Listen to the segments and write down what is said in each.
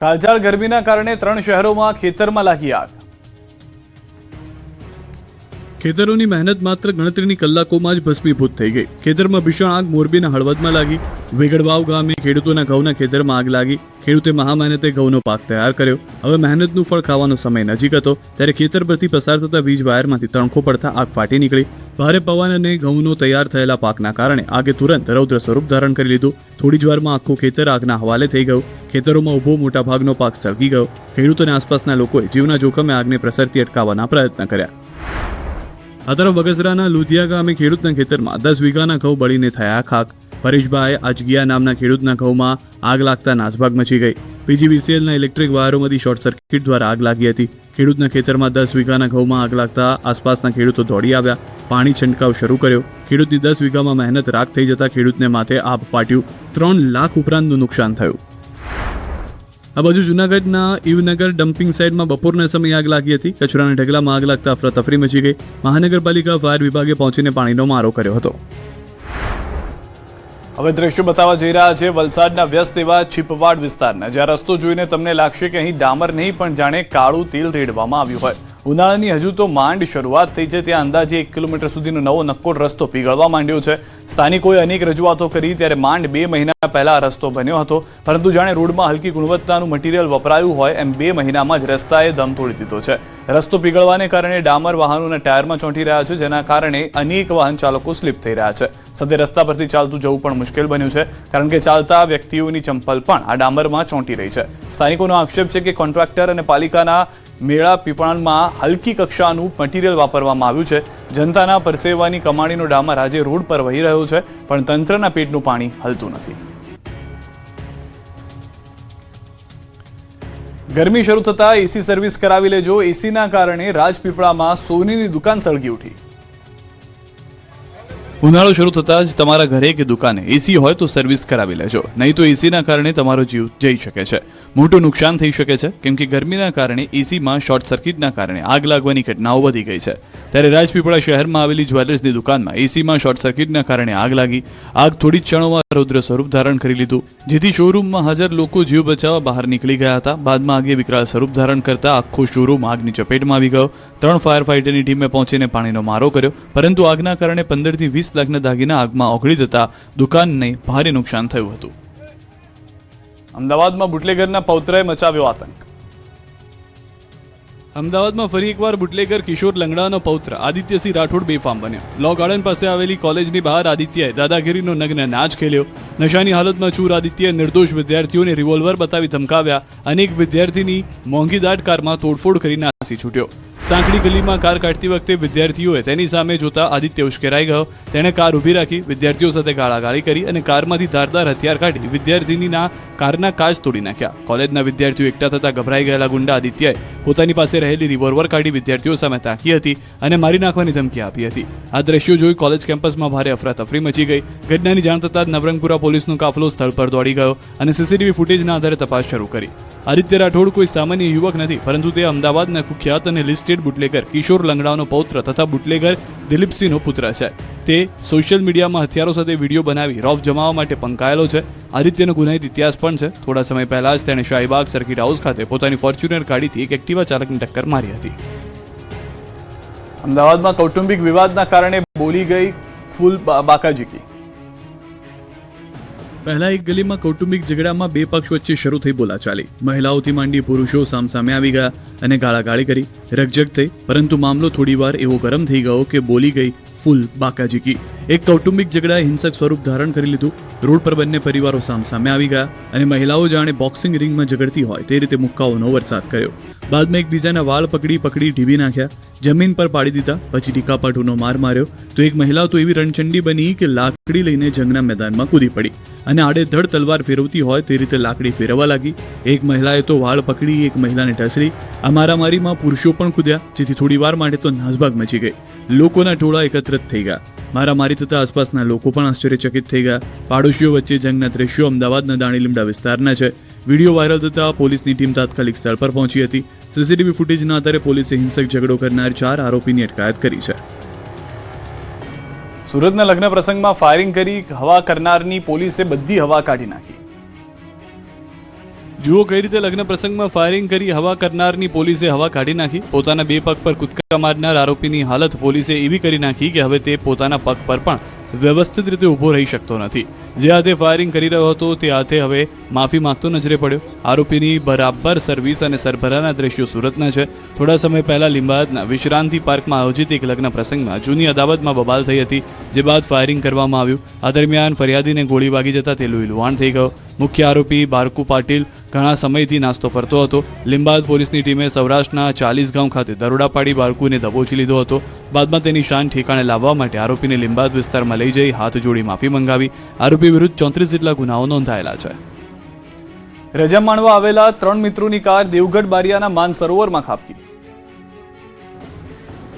કાળઝાળ ગરમીના કારણે 3 શહેરોમાં ખેતરમાં લાગી આગ। ખેતરોની મહેનત માત્ર ગણતરીની કલાકોમાં જ ભસ્મીભૂત થઈ ગઈ। ખેતરમાં ભીષણ આગ મોરબીના હળવદમાં લાગી। વેગડવાવ ગામે ખેડૂતોના ઘઉંના ખેતરમાં આગ લાગી। ખેડૂતે મહામહેનતે ઘઉંનો પાક તૈયાર કર્યો। હવે મહેનતનું ફળ ખાવાનો સમય નજીક હતો ત્યારે ખેતર પરથી પસાર થતા વીજ વાયરમાંથી તણખો પડતા આગ ફાટી નીકળી। ભારે પવન અને ઘઉંનો તૈયાર થયેલા પાકના કારણે આગે તુરંત રૌદ્ર સ્વરૂપ ધારણ કરી લીધું। થોડી જ વારમાં આખું ખેતર આગના હવાલે થઈ ગયું। ખેતરોમાં ઊભો મોટાભાગનો પાક સળગી ગયો। ખેડૂતોને આસપાસના લોકોએ જીવના જોખમે આગને પ્રસરતી અટકાવવાના પ્રયત્ન કર્યા। આ તરફ બગસરાના લુધિયા ગામે ખેડૂતના ખેતરમાં 10 વીઘાના ઘઉં બળીને થયા ખાક। પરેશભાઈ આજગિયા નામના ખેડૂતના ઘઉંમાં આગ લાગતા નાસભાગ મચી ગઈ। પીજીવીસીએલના ઇલેક્ટ્રિક વાયરોમાંથી શોર્ટ સર્કિટ દ્વારા આગ લાગી હતી। ખેડૂતના ખેતરમાં 10 વીઘાના ઘઉંમાં આગ લાગતા આસપાસના ખેડૂતો દોડી આવ્યા। પાણી છંટકાવ શરૂ કર્યો। ખેડૂતની 10 વીઘામાં મહેનત રાખ થઈ જતા ખેડૂતને માથે આભ ફાટ્યું। 3 લાખ ઉપરાંતનું નુકસાન થયું। આ બાજુ જૂનાગઢના ઈવનગર ડમ્પિંગ સાઇટમાં બપોરના સમયે આગ લાગી હતી। કચરાના ઢગલામાં આગ લાગતા અફરાતફરી મચી ગઈ। મહાનગરપાલિકા ફાયર વિભાગે પહોંચીને પાણીનો મારો કર્યો હતો। હવે દ્રશ્યો બતાવવા જઈ રહ્યા છે વલસાડના વ્યસ્ત એવા છીપવાડ વિસ્તારના, જ્યાં રસ્તો જોઈને તમને લાગશે કે અહીં ડામર નહીં પણ જાણે કાળું તેલ રેડવામાં આવ્યું હોય। ઉનાળાની હજુ તો માંડ શરૂઆત થઈ છે, ત્યાં અંદાજે 1 કિલોમીટર સુધીનો નવો નક્કોડ રસ્તો પીગળવા માંડ્યો છે। સ્થાનિકોએ અનેક રજૂઆતો કરી ત્યારે માંડ 2 મહિના પહેલા આ રસ્તો બન્યો હતો, પરંતુ જાણે રોડમાં હલકી ગુણવત્તાનું મટીરીયલ વપરાયું હોય એમ 2 મહિનામાં જ રસ્તાએ દમ તોડી દીધો છે। રસ્તો પીગળવાને કારણે ડામર વાહનોના ટાયરમાં ચોંટી રહ્યા છે, જેના કારણે અનેક વાહન ચાલકો સ્લીપ થઈ રહ્યા છે। સાથે રસ્તા પરથી ચાલતું જવું પણ મુશ્કેલ બન્યું છે, કારણ કે ચાલતા વ્યક્તિઓની ચંપલ પણ આ ડામરમાં ચોંટી રહી છે। સ્થાનિકોનો આક્ષેપ છે કે કોન્ટ્રાક્ટર અને પાલિકાના મેળા પીપળામાં હલકી કક્ષાનું મટીરીયલ વાપરવામાં આવ્યું છે। જનતાના પરસેવાની કમાણીનો ડામર આજે રોડ પર વહી રહ્યો છે, પણ તંત્રના પેટનું પાણી હલતું નથી। ગરમી શરૂ થતા એસી સર્વિસ કરાવી લેજો। એસીના કારણે રાજપીપળામાં સોનીની દુકાન સળગી ઉઠી। ઉનાળો શરૂ થતાં જ તમારા ઘરે કે દુકાને એસી હોય તો સર્વિસ કરાવી લેજો, નહીં તો એસીના કારણે તમારો જીવ જઈ શકે છે। મોટું નુકસાન થઈ શકે છે, કેમ કે ગરમીના કારણે એસીમાં શોર્ટ સર્કિટના કારણે આગ લાગવાની ઘટનાઓ વધી ગઈ છે। ત્યારે રાજપીપળા શહેરમાં આવેલી જ્વેલર્સની દુકાનમાં એસીમાં શોર્ટ સર્કિટના કારણે આગ લાગી। આગ થોડી જ ક્ષણોમાં રૌદ્ર સ્વરૂપ ધારણ કરી લીધું, જેથી શોરૂમમાં હાજર લોકો જીવ બચાવવા બહાર નીકળી ગયા હતા। બાદમાં આગે વિકરાળ સ્વરૂપ ધારણ કરતા આખો શોરૂમ આગની ચપેટમાં આવી ગયો। 3 ફાયર ફાઇટરની ટીમે પહોંચીને પાણીનો મારો કર્યો, પરંતુ આગના કારણે 15 થી 20 લાખના દાગીના આગમાં ઓગળી જતા દુકાનને ભારે નુકસાન થયું હતું। અમદાવાદમાં બુટલેગરના પૌત્રએ મચાવ્યો આતંક। અમદાવાદમાં ફરી એકવાર બુટલેગર કિશોર લંગડાનો પૌત્ર આદિત્યસિંહ રાઠોડ બેફામ બન્યો। લો ગાર્ડન પાસે આવેલી કોલેજની બહાર આદિત્યએ દાદાગીરીનો નગ્ન નાચ ખેલ્યો। નશાની હાલતમાં ચૂર આદિત્યએ નિર્દોષ વિદ્યાર્થીઓને રિવોલ્વર બતાવી ધમકાવ્યા। અનેક વિદ્યાર્થીની મોંઘીદાટ કારમાં તોડફોડ કરી નાસી છૂટ્યો। સાંકડી ગલીમાં કાર કાઢતી વખતે વિદ્યાર્થીઓએ તેની સામે જોતા આદિત્ય ઉશ્કેરાઈ ગયો। તેણે કાર ઊભી રાખી, વિદ્યાર્થીઓ સાથે ગાળાગાળી કરી અને કારમાંથી ધારદાર હથિયાર કાઢી વિદ્યાર્થીનીના કારના કાચ તોડી નાખ્યા। કોલેજના વિદ્યાર્થીઓ એકઠા થતા ગભરાઈ ગયેલા ગુંડા આદિત્યએ પોતાની પાસે રહેલી રિવોલ્વર કાઢી વિદ્યાર્થીઓ સામે તાકી હતી અને મારી નાખવાની ધમકી આપી હતી। આ દ્રશ્યો જોઈ કોલેજ કેમ્પસમાં ભારે અફરાતફરી મચી ગઈ। ઘટનાની જાણ થતાં જ નવરંગપુરા પોલીસનો કાફલો સ્થળ પર દોડી ગયો અને સીસીટીવી ફૂટેજના આધારે તપાસ શરૂ કરી। આદિત્ય રાઠોડ કોઈ સામાન્ય યુવક નથી, પરંતુ તે અમદાવાદના કુખ્યાત અને લિસ્ટેડ બુટલેગર કિશોર લંગડાનો પૌત્ર તથા બુટલેગર દિલીપસિંહનો પુત્ર છે। તે સોશિયલ મીડિયામાં હથિયારો સાથે વિડીયો બનાવી રોફ જમાવવા માટે પંકાયેલો છે। આદિત્યનો ગુનાહિત ઇતિહાસ પણ છે। થોડા સમય પહેલા જ તેણે શાહીબાગ સર્કિટ હાઉસ ખાતે પોતાની ફોર્ચ્યુનર ગાડીથી એક એક્ટિવા ચાલકને ટક્કર મારી હતી। અમદાવાદમાં કૌટુંબિક વિવાદના કારણે બોલી ગઈ ફૂલ બાકાજીકી। પહેલા એક ગલીમાં કૌટુંબિક ઝઘડામાં 2 પક્ષ વચ્ચે શરૂ થઈ બોલાચાલી। મહિલાઓથી માંડી પુરુષો સામસામે આવી ગયા અને ગાળાગાળી કરી, રકઝક થઈ, પરંતુ મામલો થોડીવાર એવો ગરમ થઈ ગયો કે બોલી ગઈ ફૂલ બાકાજીકી। એક કૌટુંબિક ઝઘડાએ હિંસક સ્વરૂપ ધારણ કરી લીધું। રોડ પર બંને પરિવારો સામસામે આવી ગયા અને મહિલાઓ જાણે બોક્સિંગ રિંગમાં ઝઘડતી હોય તે રીતે મુક્કાઓનો વરસાદ કર્યો। બાદમાં એકબીજાના વાળ પકડી ઢીબી નાખ્યા, જમીન પર પાડી દીધા, પછી ટીકાપાટુનો માર માર્યો તો એક મહિલા તો એવી રણચંડી બની કે લાકડી લઈને જંગના મેદાનમાં કૂદી પડી અને આડેધડ તલવાર ફેરવતી હોય તે રીતે લાકડી ફેરવવા લાગી। એક મહિલાએ તો વાળ પકડી એક મહિલાને ઢસડી। આ મારામારીમાં પુરુષો પણ કૂદ્યા, જેથી થોડી વાર માટે તો નાસભાગ મચી ગઈ। લોકોના ટોળા એકત્રિત થઈ ગયા। મારામારી થતા આસપાસના લોકો પણ આશ્ચર્યચકિત થઈ ગયા। પાડોશીઓ વચ્ચે જંગના દ્રશ્યો અમદાવાદના દાણીલીમડા વિસ્તારના છે। વિડીયો વાયરલ થતા પોલીસની ટીમ તાત્કાલિક સ્થળ પર પહોંચી હતી। સીસીટીવી ફૂટેજના આધારે પોલીસે હિંસક ઝઘડો કરનાર 4 આરોપીની અટકાયત કરી છે। સુરતના લગ્ન પ્રસંગમાં ફાયરિંગ કરી હવા કરનારની પોલીસે બધી હવા કાઢી નાખી। જુઓ કઈ રીતે લગ્ન પ્રસંગમાં ફાયરિંગ કરી હવા કરનારની પોલીસે હવા કાઢી નાખી. પોતાના બે પગ પર કૂદકા મારનાર આરોપીની હાલત પોલીસે એવી કરી નાખી કે હવે તે પોતાના પગ પર પણ વ્યવસ્થિત રીતે ઊભો રહી શકતો નથી. જે હાથે ફાયરિંગ કરી રહ્યો હતો તે હાથે હવે માફી માંગતો નજરે પડ્યો. આરોપીની બરાબર સર્વિસ અને સરભરાના દ્રશ્યો સુરતના છે. થોડા સમય પહેલા લીંબાયતના વિશ્રાંતિ પાર્કમાં આયોજિત એક લગ્ન પ્રસંગમાં જૂની અદાવતમાં બબાલ થઈ હતી, જે બાદ ફાયરિંગ કરવામાં આવ્યું. આ દરમિયાન ફરિયાદીને ગોળી વાગી જતા તે લુહાણ થઈ ગયો. મુખ્ય આરોપી બારકુ પાટીલ ઘણા સમયથી નાસ્તો ફરતો હતો. લીંબાયત પોલીસની ટીમે સૌરાષ્ટ્રના 40 ગામ ખાતે દરોડા પાડી બારકુને દબોચી લીધો હતો. બાદમાં તેની શાન ઠેકાણે લાવવા માટે આરોપીને લીંબાયત વિસ્તારમાં લઈ જઈ હાથ જોડી માફી મંગાવી. આરોપી વિરુદ્ધ 34 જેટલા ગુનાઓ નોંધાયેલા છે. રજા માણવા આવેલા 3 મિત્રોની કાર દેવગઢ બારિયાના માનસરોવરમાં ખાબકી.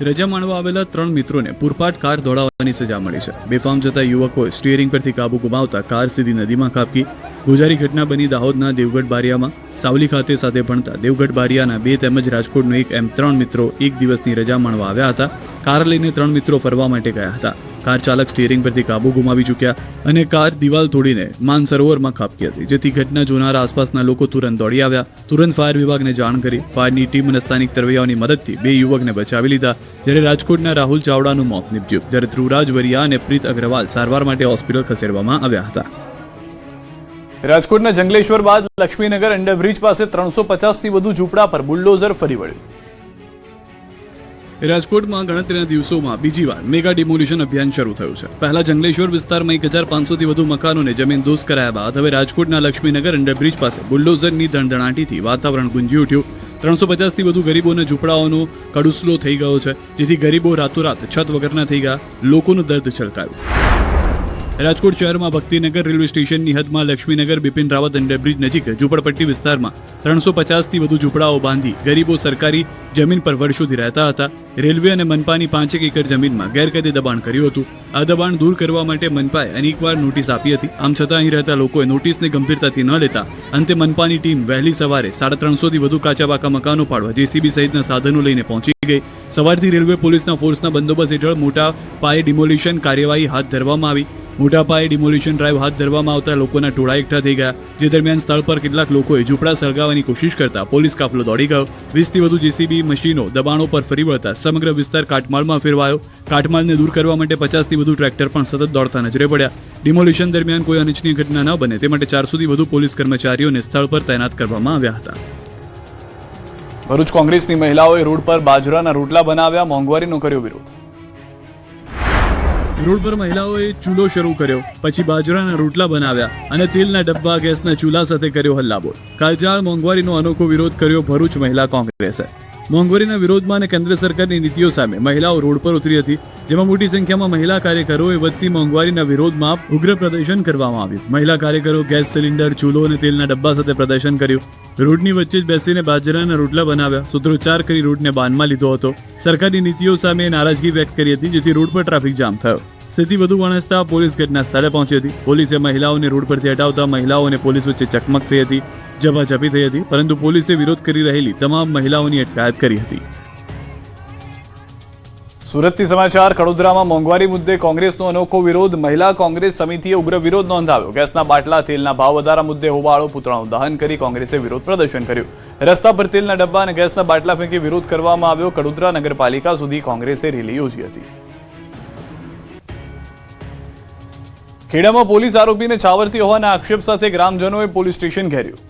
રજા માણવા આવેલા 3 મિત્રોને પૂરપાટ કાર દોડાવવાની સજા મળી છે. બેફામ જતા યુવકોએ સ્ટીયરિંગ પરથી કાબુ ગુમાવતા કાર સીધી નદીમાં ખાબકી. ગોજારી ઘટના બની દાહોદના દેવગઢ બારિયામાં. સાવલી ખાતે સાથે ભણતા દેવગઢ બારિયાના 2 તેમજ રાજકોટનો 1 એમ 3 મિત્રો એક દિવસની રજા માણવા આવ્યા હતા. કાર લઈને 3 મિત્રો ફરવા માટે ગયા હતા. કાર ચાલક સ્ટીયરિંગ પરથી કાબુ ગુમાવી ચૂક્યા અને કાર દિવાલ તોડીને માનસરોવરમાં ખાબકી હતી, જેથી ઘટના જોનારા આસપાસના લોકો તુરંત દોડી આવ્યા. તુરંત ફાયર વિભાગને જાણ કરી ફાયરની ટીમ અને સ્થાનિક તરવૈયાઓની મદદથી 2 યુવકને બચાવી લીધા. જ્યારે રાજકોટના રાહુલ ચાવડાનું મોત નીપજ્યું, જ્યારે ધ્રુવરાજ વરિયા અને પ્રીત અગ્રવાલ સારવાર માટે હોસ્પિટલ ખસેડવામાં આવ્યા હતા. રાજકોટના જંગલેશ્વર બાદ લક્ષ્મીનગર અંડરબ્રિજ પાસે 350થી વધુ ઝૂંપડા પર બુલડોઝર ફરી વળ્યું. રાજકોટમાં ગણતરીના દિવસોમાં બીજી વાર મેગા ડિમોલિશન અભિયાન શરૂ થયું છે. પહેલા જંગલેશ્વર વિસ્તારમાં 1500થી વધુ મકાનોને જમીન દોસ્ત કરાયા બાદ હવે રાજકોટના લક્ષ્મીનગર અંડરબ્રિજ પાસે બુલડોઝરની ધણધણાટીથી વાતાવરણ ગુંજી ઉઠ્યું. 350થી વધુ ગરીબોના ઝૂંપડાઓનો કડુસલો થઈ ગયો છે, જેથી ગરીબો રાતોરાત છત વગરના થઈ ગયા. લોકોનું દર્દ છલકાયું. રાજકોટ શહેરમાં ભક્તિનગર રેલવે સ્ટેશનની હદમાં લક્ષ્મીનગર બિપિન રાવત અંડરબ્રિજ નજીક ઝૂંપડપટ્ટી વિસ્તારમાં 350થી વધુ ઝૂંપડાઓ બાંધી ગરીબો સરકારી જમીન પર વર્ષોથી રહેતા હતા. રેલવે અને મનપાની 5 એકર જમીનમાં ગેરકાયદે દબાણ કર્યું હતું. આ દબાણ દૂર કરવા માટે મનપાએ અનેકવાર નોટિસ આપી હતી. આમ છતાં અહીં રહેતા લોકોએ નોટિસને ગંભીરતાથી ન લેતા અંતે મનપાની ટીમ વહેલી સવારે 350થી વધુ કાચા પાકા મકાનો પાડવા જેસીબી સહિતના સાધનો લઈને પહોંચી ગઈ. સવારથી રેલવે પોલીસના ફોર્સના બંદોબસ્ત હેઠળ મોટા પાયે ડિમોલિશન કાર્યવાહી હાથ ધરવામાં આવી. મોટા પાયે ડિમોલિશન ડ્રાઈવ હાથ ધરવામાં આવતા લોકોના ટોળા એકઠા થઈ ગયા. જે દરમિયાન સ્થળ પર કેટલાક લોકોએ ઝૂંપડા સળગાવવાની કોશિશ કરતા પોલીસ કાફલો દોડી ગયો. 20થી વધુ જેસીબી મશીનો દબાણો પર ફરી વળતા સમગ્ર વિસ્તાર કાટમાળમાં ફેરવાયો. કાટમાળને દૂર કરવા માટે 50થી વધુ ટ્રેક્ટર પણ સતત દોડતા નજરે પડ્યા. ડિમોલિશન દરમિયાન કોઈ અનિચ્છનીય ઘટના ન બને તે માટે 400થી વધુ પોલીસ કર્મચારીઓને સ્થળ પર તૈનાત કરવામાં આવ્યા હતા. ભરૂચ કોંગ્રેસની મહિલાઓએ રોડ પર બાજરાના રોટલા બનાવ્યા, મોંઘવારીનો કર્યો વિરોધ. રોડ પર મહિલાઓએ ચૂલો શરૂ કર્યો, પછી બાજરાના રોટલા બનાવ્યા અને તેલના ડબ્બા ગેસના ચૂલા સાથે કર્યો હલ્લાબોલ. કાળજાળ મોંઘવારીનો અનોખો વિરોધ કર્યો ભરૂચ મહિલા કોંગ્રેસે. મોંઘવારીના વિરોધમાં અને કેન્દ્ર સરકારની નીતિઓ સામે મહિલાઓ રોડ પર ઉતરી હતી, જેમાં મોટી સંખ્યામાં મહિલા કાર્યકરોએ વધતી મોંઘવારીના વિરોધમાં ઉગ્ર પ્રદર્શન કરવામાં આવ્યું. મહિલા કાર્યકરો ગેસ સિલિન્ડર, ચૂલો અને તેલના ડબ્બા સાથે પ્રદર્શન કર્યું. રોડની વચ્ચે જ બેસીને બાજરાના રોટલા બનાવ્યા, સૂત્રોચ્ચાર કરી રોડને બાનમાં લીધો હતો. સરકારની નીતિઓ સામે નારાજગી વ્યક્ત કરી હતી, જેથી રોડ પર ટ્રાફિક જામ થયો. સ્થિતિ વધુ વણસતા પોલીસ ઘટના સ્થળે પહોંચી હતી. પોલીસે મહિલાઓને રોડ પરથી હટાવતા મહિલાઓ અને પોલીસ વચ્ચે ચકમક થઈ હતી, ઝપાઝપી થઈ હતી, પરંતુ પોલીસે વિરોધ કરી રહેલી તમામ મહિલાઓની અટકાયત કરી હતી. સુરતથી સમાચાર. કડોદરામાં મોંઘવારી મુદ્દે કોંગ્રેસનો અનોખો વિરોધ. મહિલા કોંગ્રેસ સમિતિએ ઉગ્ર વિરોધ નોંધાવ્યો. ગેસના બાટલા, તેલના ભાવ વધારા મુદ્દે હોબાળો, પુતળાનું દહન કરી કોંગ્રેસે વિરોધ પ્રદર્શન કર્યું. રસ્તા પર તેલના ડબ્બા અને ગેસના બાટલા ફેંકી વિરોધ કરવામાં આવ્યો. કડોદરા નગરપાલિકા સુધી કોંગ્રેસે રેલી યોજી હતી. ખેડામાં પોલીસ આરોપીને છાવરતી હોવાના આક્ષેપ સાથે ગ્રામજનોએ પોલીસ સ્ટેશન ઘેર્યું.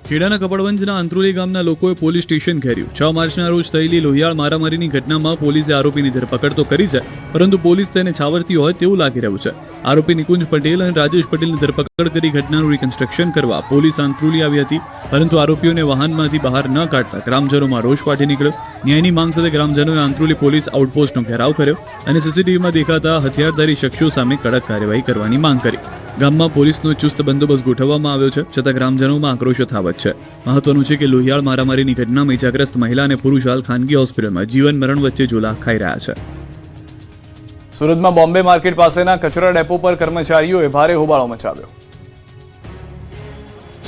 ખેડાના કપડવંજના અંત્રોલી ગામના લોકોએ પોલીસ સ્ટેશન ઘેર્યું. 6 માર્ચના રોજ થયેલી લોહિયાળ મારામારીની ઘટનામાં પોલીસે આરોપીની ધરપકડ તો કરી છે, પરંતુ પોલીસ તેને છાવરતી હોય તેવું લાગી રહ્યું છે. આરોપી નિકુંજ પટેલ અને રાજેશ પટેલની ધરપકડ કરી ઘટનાનું રિકન્સ્ટ્રક્શન કરવા પોલીસ અંત્રોલી આવી હતી, પરંતુ આરોપીઓને વાહનમાંથી બહાર ન કાઢતા ગ્રામજનોમાં રોષ ફાટી નીકળ્યો. ન્યાયની માંગ સાથે ગ્રામજનોએ અંત્રોલી પોલીસ આઉટપોસ્ટનો ઘેરાવ કર્યો અને સીસીટીવીમાં દેખાતા હથિયારધારી શખ્સો સામે કડક કાર્યવાહી કરવાની માંગ કરી. ગામમાં પોલીસનો ચુસ્ત બંદોબસ્ત ગોઠવવામાં આવ્યો છે, છતાં ગ્રામજનોમાં આક્રોશ યથાવત છે. મહત્વનું છે કે લોહિયાળ મારામારીની ઘટનામાં ઇજાગ્રસ્ત મહિલા અને પુરુષ હાલ ખાનગી હોસ્પિટલમાં જીવન મરણ વચ્ચે ઝોલા ખાઈ રહ્યા છે. સુરતમાં બોમ્બે માર્કેટ પાસેના કચરા ડેપો પર કર્મચારીઓએ ભારે હોબાળો મચાવ્યો.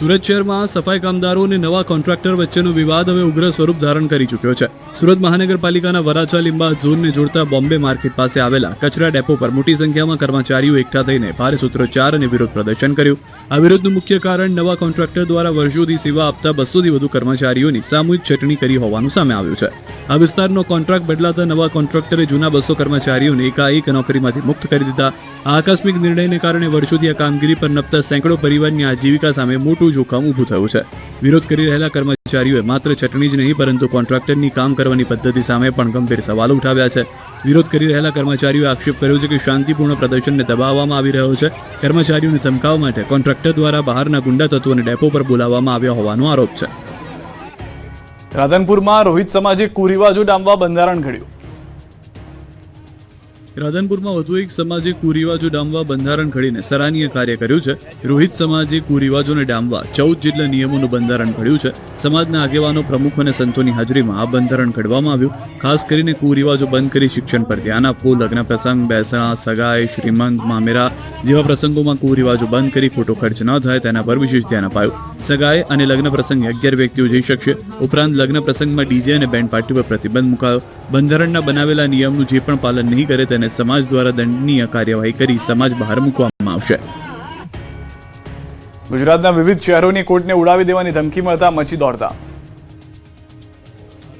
સુરત શહેરમાં સફાઈ કામદારો અને નવા કોન્ટ્રાક્ટર વચ્ચેનો વિવાદ હવે ઉગ્ર સ્વરૂપ ધારણ કરી ચૂક્યો છે. સુરત મહાનગરપાલિકાના વરાછા લીંબા ઝોનને જોડતા બોમ્બે માર્કેટ પાસે આવેલા કચરા ડેપો પર મોટી સંખ્યામાં કર્મચારીઓ એકઠા થઈને ભારે સૂત્રોચ્ચાર અને વિરોધ પ્રદર્શન કર્યું. આ વિરોધનું મુખ્ય કારણ નવા કોન્ટ્રાક્ટર દ્વારા વર્ષોથી સેવા આપતા 200થી વધુ કર્મચારીઓની સામૂહિક છટણી કરી હોવાનું સામે આવ્યું છે. આ વિસ્તારનો કોન્ટ્રાક્ટ બદલાતા નવા કોન્ટ્રાક્ટરે જૂના 200 કર્મચારીઓને એકાએક નોકરીમાંથી મુક્ત કરી દીધા. આ આકસ્મિક નિર્ણયને કારણે વર્ષોથી આ કામગીરી પર નપતા સેંકડો પરિવારની આજીવિકા સામે મોટું જોખમ ઊભું થયું છે. વિરોધ કરી રહેલા કર્મચારીઓએ માત્ર છટણી જ નહીં પરંતુ કોન્ટ્રાક્ટરની કામ કરવાની પદ્ધતિ સામે પણ ગંભીર સવાલો ઉઠાવ્યા છે. વિરોધ કરી રહેલા કર્મચારીઓએ આક્ષેપ કર્યો છે કે શાંતિપૂર્ણ પ્રદર્શનને દબાવવામાં આવી રહ્યો છે. કર્મચારીઓને ધમકાવવા માટે કોન્ટ્રાક્ટર દ્વારા બહારના ગુંડા તત્વોને ડેપો પર બોલાવવામાં આવ્યા હોવાનો આરોપ છે. રાધનપુરમાં રોહિત સમાજે કુરિવાજો ડામવા બંધારણ ઘડ્યું. રાધનપુરમાં વધુ એક સમાજે કુરિવાજો ડામવા બંધારણ ઘડીને સરાહનીય કાર્ય કર્યું છે. રોહિત સમાજે કુરિવાજોને ડામવા 14 જેટલા નિયમોનું બંધારણ ઘડ્યું છે. સમાજના આગેવાનો, પ્રમુખ અને સંતોની હાજરીમાં આ બંધારણ ઘડવામાં આવ્યું. ખાસ કરીને કુરિવાજો બંધ કરી શિક્ષણ પર ધ્યાન આપવું, લગ્ન પ્રસંગ, બેસણા, સગાઈ, શ્રીમંત, મામેરા જેવા પ્રસંગોમાં કુરિવાજો બંધ કરી ખોટો ખર્ચ ન થાય તેના પર વિશેષ ધ્યાન અપાયું. સગાઈ અને લગ્ન પ્રસંગે 11 વ્યક્તિઓ જઈ શકશે. ઉપરાંત લગ્ન પ્રસંગમાં ડીજે અને બેન્ડ પાર્ટી પર પ્રતિબંધ મુકાયો. બંધારણના બનાવેલા નિયમનું જે પણ પાલન નહીં કરે તેને સમાજ દ્વારા દંડનીય કાર્યવાહી કરી સમાજ બહાર મૂકવામાં આવશે. ગુજરાતના વિવિધ શહેરોની કોર્ટને ઉડાવી દેવાની ધમકી મળતા મચી દોડતા.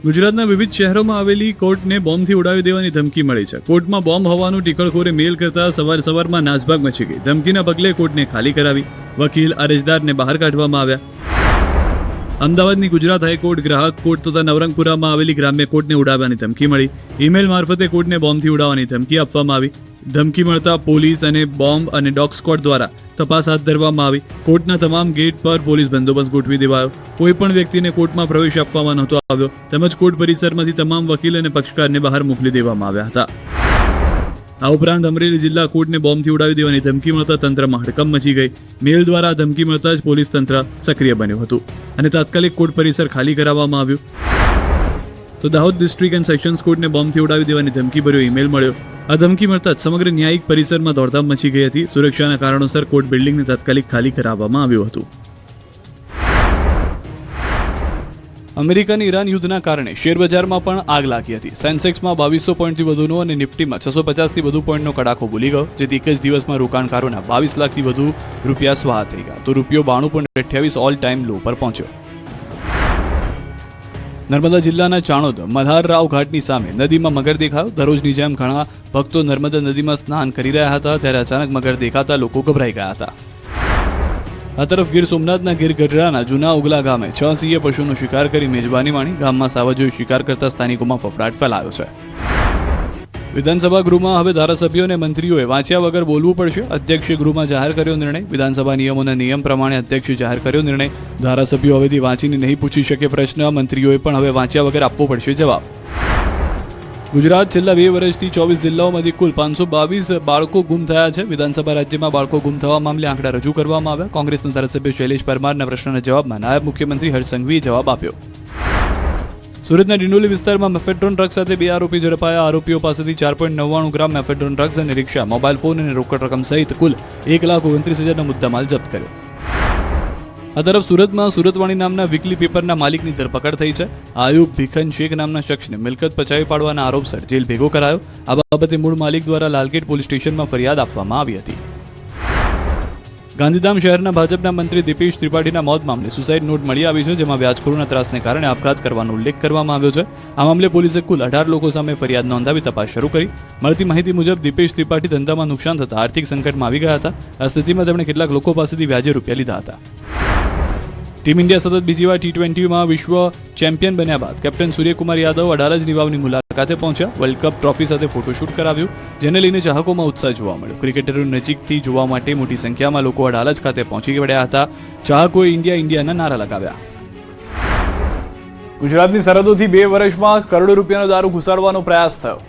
ગુજરાતના વિવિધ શહેરોમાં આવેલી કોર્ટને બોમ્બથી ઉડાવી દેવાની ધમકી મળી છે. કોર્ટમાં બોમ્બ હોવાનું ટીકળખોરે મેલ કરતા સવારમાં નાસભાગ મચી ગઈ. ધમકીના પગલે કોર્ટને ખાલી કરાવી. વકીલ, અરજદારને બહાર કાઢવામાં આવ્યા. અમદાવાદની ગુજરાત હાઈકોર્ટ, ગ્રાહક કોર્ટ તથા નવરંગપુરામાં આવેલી ગ્રામ્ય કોર્ટને ઉડાવવાની ધમકી મળી. ઈમેલ મારફતે કોર્ટને બોમ્બથી ઉડાવવાની ધમકી આપવામાં આવી. ધમકી મળતા પોલીસ અને બોમ્બ અને ડોગ સ્ક્વોડ દ્વારા તપાસ હાથ ધરવામાં આવી. કોર્ટના તમામ ગેટ પર પોલીસ બંદોબસ્ત ગોઠવી દેવાયો. કોઈ પણ વ્યક્તિને કોર્ટમાં પ્રવેશ આપવામાં નહોતો આવ્યો તેમજ કોર્ટ પરિસરમાંથી તમામ વકીલ અને પક્ષકારને બહાર મોકલી દેવામાં આવ્યા હતા. આ ઉપરાંત અમરેલી જિલ્લા કોર્ટને બોમ્બથી ઉડાવી દેવાની ધમકી મળતા તંત્રમાં હડકંપ મચી ગઈ. મેલ દ્વારા ધમકી મળતા જ પોલીસ તંત્ર સક્રિય બન્યું હતું અને તાત્કાલિક કોર્ટ પરિસર ખાલી કરાવવામાં આવ્યું. તો દાહોદ ડિસ્ટ્રિક્ટ એન્ડ સેશન્સ કોર્ટને બોમ્બથી ઉડાવી દેવાની ધમકી ભર્યો ઈમેલ મળ્યો. આ ધમકી મળતા જ સમગ્ર ન્યાયિક પરિસરમાં દોડધામ મચી ગઈ હતી. સુરક્ષાના કારણોસર કોર્ટ બિલ્ડિંગને તાત્કાલિક ખાલી કરાવવામાં આવ્યું હતું. અમેરિકાની ઈરાન યુદ્ધના કારણે શેરબજારમાં પણ આગ લાગી હતી. સેન્સેક્સમાં 2200 પોઈન્ટથી વધુનો અને નિફ્ટીમાં 650થી વધુ પોઈન્ટનો કડાકો બોલી ગયો, જેથી એક જ દિવસમાં રોકાણકારોના 22 લાખથી વધુ રૂપિયા સ્વાહ થઈ ગયા. તો રૂપિયો 92.28 ઓલ ટાઈમ લો પર પહોંચ્યો. નર્મદા જિલ્લાના ચાણોદ મલ્હાર રાવ ઘાટની સામે નદીમાં મગર દેખાયો. દરરોજની જેમ ઘણા ભક્તો નર્મદા નદીમાં સ્નાન કરી રહ્યા હતા ત્યારે અચાનક મગર દેખાતા લોકો ગભરાઈ ગયા હતા. આ તરફ ગીર સોમનાથના ગીર ગઢડાના જૂના ઉગલા ગામે 6 સિંહે પશુનો શિકાર કરી મેજબાની માણી. ગામમાં સાવજોએ શિકાર કરતા સ્થાનિકોમાં ફફડાટ ફેલાયો છે. વિધાનસભા ગૃહમાં હવે ધારાસભ્યો અને મંત્રીઓએ વાંચ્યા વગર બોલવું પડશે. અધ્યક્ષે ગૃહમાં જાહેર કર્યો નિર્ણય. વિધાનસભા નિયમોના નિયમ પ્રમાણે અધ્યક્ષે જાહેર કર્યો નિર્ણય. ધારાસભ્યો હવેથી વાંચીને નહીં પૂછી શકે પ્રશ્ન. મંત્રીઓએ પણ હવે વાંચ્યા વગર આપવો પડશે જવાબ. ગુજરાત છેલ્લા 2 વર્ષથી 24 જિલ્લાઓમાંથી કુલ 522 બાળકો ગુમ થયા છે. વિધાનસભા રાજ્યમાં બાળકો ગુમ થવા મામલે આંકડા રજૂ કરવામાં આવ્યા. કોંગ્રેસના ધારાસભ્ય શૈલેષ પરમારના પ્રશ્નના જવાબમાં નાયબ મુખ્યમંત્રી હર્ષ સંઘવીએ જવાબ આપ્યો. સુરતના ડિંડોલી વિસ્તારમાં મેફેડ્રોન ડ્રગ્સ સાથે 2 આરોપી ઝડપાયા. આરોપીઓ પાસેથી 4.99 ગ્રામ મેફેડ્રોન ડ્રગ્સ અને રિક્ષા, મોબાઈલ ફોન અને રોકડ રકમ સહિત કુલ 1,29,000નો મુદ્દામાલ જપ્ત કર્યો. આ તરફ સુરતમાં સુરતવાણી નામના વીકલી પેપરના માલિકની ધરપકડ થઈ છે. આયુબ ભીખન શેખ નામના શખ્સને મિલકત પચાવી પાડવાના આરોપસર જેલ ભેગો કરાયો. આ બાબતે મૂળ માલિક દ્વારા લાલગેટ પોલીસ સ્ટેશનમાં ફરિયાદ આપવામાં આવી હતી. ગાંધીધામ શહેરના ભાજપના મંત્રી દીપેશ ત્રિપાઠીના મોત મામલે સુસાઇડ નોટ મળી આવી છે, જેમાં વ્યાજખોરોના ત્રાસને કારણે આપઘાત કરવાનો ઉલ્લેખ કરવામાં આવ્યો છે. આ મામલે પોલીસે કુલ 18 લોકો સામે ફરિયાદ નોંધાવી તપાસ શરૂ કરી. મળતી માહિતી મુજબ દીપેશ ત્રિપાઠી ધંધામાં નુકસાન થતા આર્થિક સંકટમાં આવી ગયા હતા. આ સ્થિતિમાં તેમણે કેટલાક લોકો પાસેથી વ્યાજે રૂપિયા લીધા હતા. ટીમ ઇન્ડિયા સતત બીજી વાર T20માં વિશ્વ ચેમ્પિયન બન્યા બાદ કેપ્ટન સૂર્યકુમાર યાદવ અડાલજ વાવની મુલાકાતે પહોંચ્યા. વર્લ્ડ કપ ટ્રોફી સાથે ફોટોશૂટ કરાવ્યું, જેને લઈને ચાહકોમાં ઉત્સાહ જોવા મળ્યો. ક્રિકેટરોને નજીકથી જોવા માટે મોટી સંખ્યામાં લોકો અડાલજ ખાતે પહોંચી વળ્યા હતા. ચાહકોએ ઇન્ડિયા ઇન્ડિયાના નારા લગાવ્યા. ગુજરાતની સરહદોથી 2 વર્ષમાં કરોડો રૂપિયાનો દારૂ ઘુસાડવાનો પ્રયાસ થયો.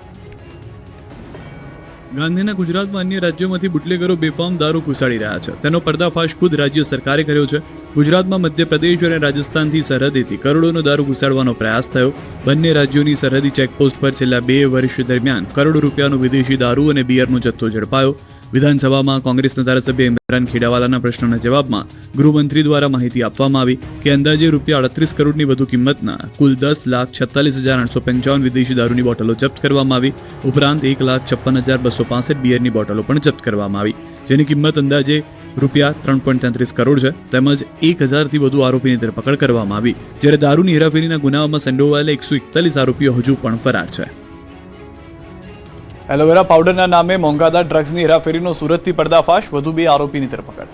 ગાંધીના ગુજરાતમાં અન્ય રાજ્યોમાંથી બુટલેગરો બેફામ દારૂ ઘુસાડી રહ્યા છે. તેનો પર્દાફાશ ખુદ રાજ્ય સરકારે કર્યો છે. ગુજરાતમાં મધ્યપ્રદેશ અને રાજસ્થાનથી સરહદેથી કરોડોનો દારૂ ઘુસાડવાનો પ્રયાસ થયો. બંને રાજ્યોની સરહદી ચેકપોસ્ટ પર છેલ્લા 2 વર્ષ દરમિયાન કરોડો રૂપિયાનો વિદેશી દારૂ અને બિયરનો જથ્થો ઝડપાયો. વિધાનસભામાં કોંગ્રેસના ધારાસભ્ય ઇમરાન ખેડાવાલાના પ્રશ્નોના જવાબમાં ગૃહમંત્રી દ્વારા માહિતી આપવામાં આવી કે અંદાજે ₹38 કરોડની વધુ કિંમતના કુલ 10,46,855 વિદેશી દારૂની બોટલો જપ્ત કરવામાં આવી. ઉપરાંત 1,56,265 બિયરની બોટલો પણ જપ્ત કરવામાં આવી, જેની કિંમત અંદાજે ₹3.33 કરોડ છે. તેમજ 1,000થી વધુ આરોપીની ધરપકડ કરવામાં આવી, જ્યારે દારૂની હેરાફેરીના ગુનાઓમાં સંડોવાયેલા 141 આરોપીઓ હજુ પણ ફરાર છે. એલોવેરા પાવડરના નામે મોંઘાદાર ડ્રગ્સની હેરાફેરીનો સુરતથી પર્દાફાશ, વધુ 2 આરોપીની ધરપકડ.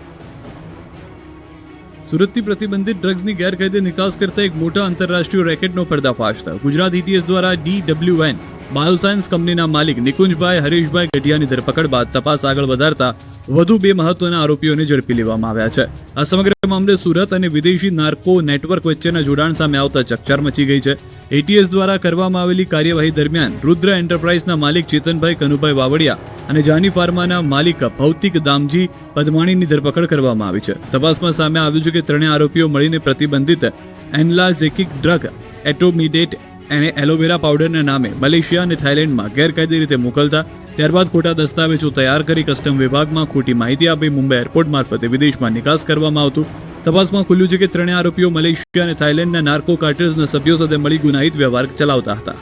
સુરતથી પ્રતિબંધિત ડ્રગ્સની ગેરકાયદે નિકાસ કરતા એક મોટા આંતરરાષ્ટ્રીય રેકેટનો પર્દાફાશ થયો. ગુજરાત ETS દ્વારા DWN બાયોસાયન્સ કંપનીના માલિક નિકુંજભાઈ હરીશભાઈ ગઢિયાની ધરપકડ બાદ તપાસ આગળ વધારતા વધુ 2 મહત્વના આરોપીઓને ઝડપી લેવામાં આવ્યા છે. આ સમગ્ર મામલે સુરત અને વિદેશી નાર્કો નેટવર્ક વચ્ચેના જોડાણ સામે આવતા ચકચાર મચી ગઈ છે. ATS દ્વારા કરવામાં આવેલી કાર્યવાહી દરમિયાન રુદ્ર એન્ટરપ્રાઇઝના માલિક ચેતનભાઈ કનુભાઈ વાવડિયા અને જાની ફાર્માના માલિક ભૌતિક દામજી પદમાણીની ધરપકડ કરવામાં આવી છે. તપાસમાં સામે આવ્યું છે કે ત્રણેય આરોપીઓ મળીને પ્રતિબંધિત એન્લાઝેકિક ડ્રગ એટોમિડેટ અને એલોવેરા પાવડરના નામે મલેશિયા અને થાઇલેન્ડમાં ગેરકાયદે રીતે મોકલતા, ત્યારબાદ ખોટા દસ્તાવેજો તૈયાર કરી કસ્ટમ વિભાગમાં ખોટી માહિતી આપી મુંબઈ એરપોર્ટ મારફતે વિદેશમાં નિકાસ કરવામાં આવતું. તપાસમાં ખુલ્યું છે કે ત્રણેય આરોપીઓ મલેશિયા અને થાઇલેન્ડના નાર્કો કાર્ટેલ્સના સભ્યો સાથે મળી ગુનાહિત વ્યવહાર ચલાવતા હતા.